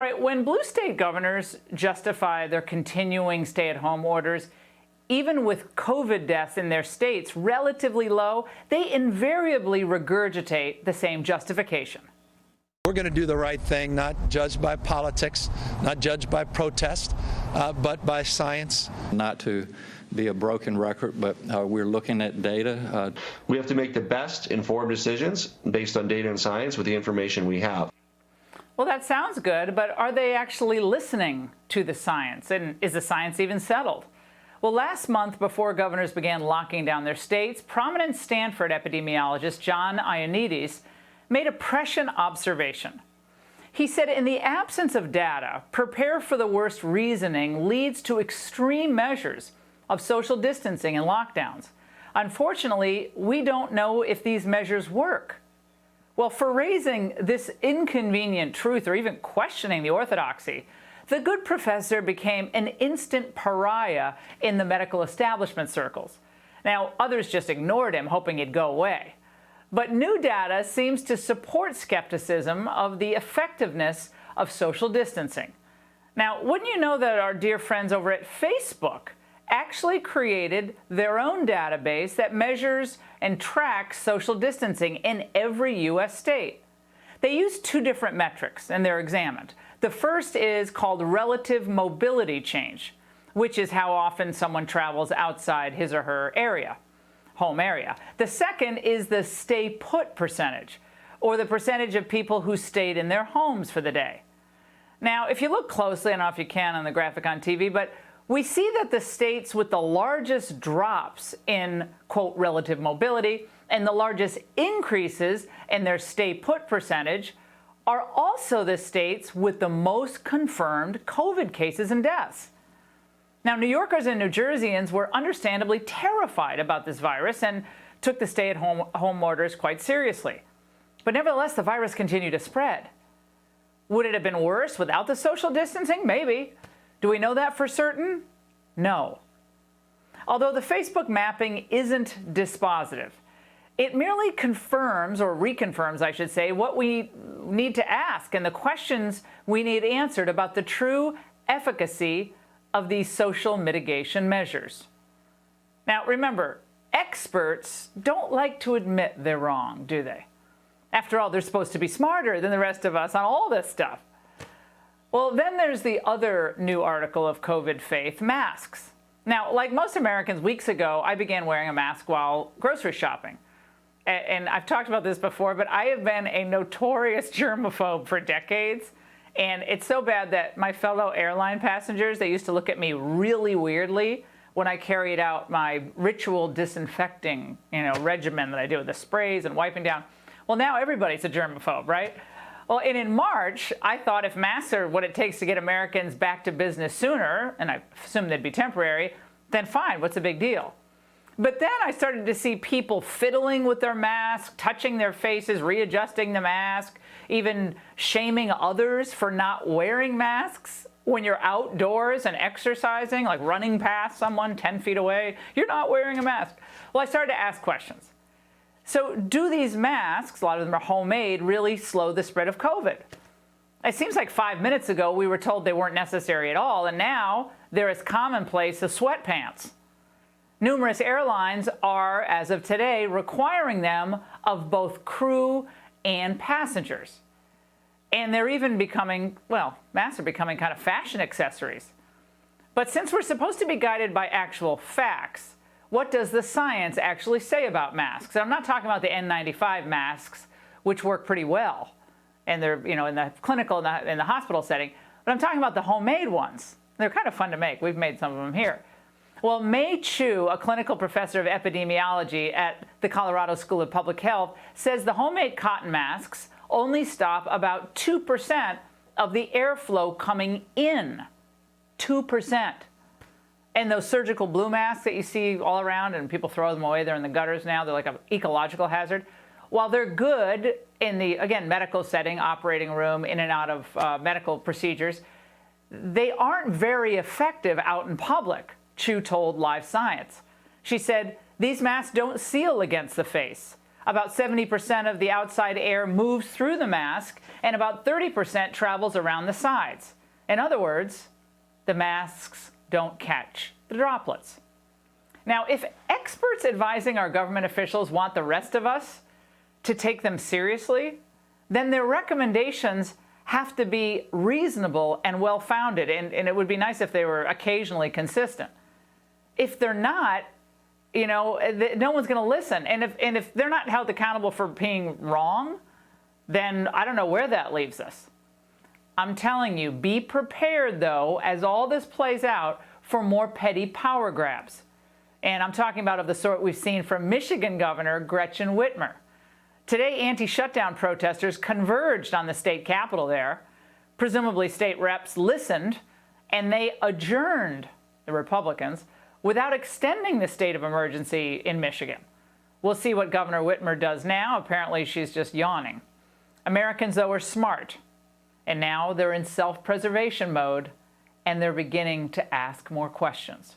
Right, when blue state governors justify their continuing stay-at-home orders, even with COVID deaths in their states relatively low, they invariably regurgitate the same justification. We're going to do the right thing, not judged by politics, not judged by protest, but by science. Not to be a broken record, but we're looking at data. We have to make the best informed decisions based on data and science with the information we have. Well, that sounds good, but are they actually listening to the science? And is the science even settled? Well, last month, before governors began locking down their states, prominent Stanford epidemiologist John Ioannidis made a prescient observation. He said, in the absence of data, prepare for the worst reasoning leads to extreme measures of social distancing and lockdowns. Unfortunately, we don't know if these measures work. Well, for raising this inconvenient truth or even questioning the orthodoxy, the good professor became an instant pariah in the medical establishment circles. Now, others just ignored him, hoping he'd go away. But new data seems to support skepticism of the effectiveness of social distancing. Now, wouldn't you know that our dear friends over at Facebook actually created their own database that measures and tracks social distancing in every U.S. state? They use two different metrics, and they're examined. The first is called relative mobility change, which is how often someone travels outside his or her area, home area. The second is the stay put percentage, or the percentage of people who stayed in their homes for the day. Now, if you look closely, I don't know if you can on the graphic on TV, but we see that the states with the largest drops in, quote, relative mobility and the largest increases in their stay put percentage are also the states with the most confirmed COVID cases and deaths. Now, New Yorkers and New Jerseyans were understandably terrified about this virus and took the stay-at-home orders quite seriously. But nevertheless, the virus continued to spread. Would it have been worse without the social distancing? Maybe. Do we know that for certain? No. Although the Facebook mapping isn't dispositive, it merely confirms, or reconfirms, I should say, what we need to ask and the questions we need answered about the true efficacy of these social mitigation measures. Now, remember, experts don't like to admit they're wrong, do they? After all, they're supposed to be smarter than the rest of us on all this stuff. Well, then there's the other new article of COVID faith, masks. Now, like most Americans, weeks ago, I began wearing a mask while grocery shopping. And I've talked about this before, but I have been a notorious germaphobe for decades. And it's so bad that my fellow airline passengers, they used to look at me really weirdly when I carried out my ritual disinfecting, regimen that I do with the sprays and wiping down. Well, now everybody's a germaphobe, right? Well, and in March, I thought if masks are what it takes to get Americans back to business sooner, and I assumed they'd be temporary, then fine, what's the big deal? But then I started to see people fiddling with their masks, touching their faces, readjusting the mask, even shaming others for not wearing masks when you're outdoors and exercising, like running past someone 10 feet away. You're not wearing a mask. Well, I started to ask questions. So do these masks, a lot of them are homemade, really slow the spread of COVID? It seems like 5 minutes ago we were told they weren't necessary at all, and now they're as commonplace as sweatpants. Numerous airlines are, as of today, requiring them of both crew and passengers. And they're even becoming, well, masks are becoming kind of fashion accessories. But since we're supposed to be guided by actual facts, what does the science actually say about masks? And I'm not talking about the N95 masks, which work pretty well, and they're, in the clinical, in the hospital setting, but I'm talking about the homemade ones. They're kind of fun to make. We've made some of them here. Well, May Chu, a clinical professor of epidemiology at the Colorado School of Public Health, says the homemade cotton masks only stop about 2% of the airflow coming in. 2%. And those surgical blue masks that you see all around and people throw them away, they're in the gutters now, they're like an ecological hazard. While they're good in the, again, medical setting, operating room, in and out of medical procedures, they aren't very effective out in public, Chu told Live Science. She said, these masks don't seal against the face. About 70% of the outside air moves through the mask, and about 30% travels around the sides. In other words, the masks don't catch the droplets. Now, if experts advising our government officials want the rest of us to take them seriously, then their recommendations have to be reasonable and well-founded, and it would be nice if they were occasionally consistent. If they're not, no one's going to listen. And if they're not held accountable for being wrong, then I don't know where that leaves us. I'm telling you, be prepared, though, as all this plays out, for more petty power grabs. And I'm talking about of the sort we've seen from Michigan Governor Gretchen Whitmer. Today, anti-shutdown protesters converged on the state capitol there. Presumably, state reps listened, and they adjourned, the Republicans, without extending the state of emergency in Michigan. We'll see what Governor Whitmer does now. Apparently, she's just yawning. Americans, though, are smart, and now they're in self-preservation mode, and they're beginning to ask more questions.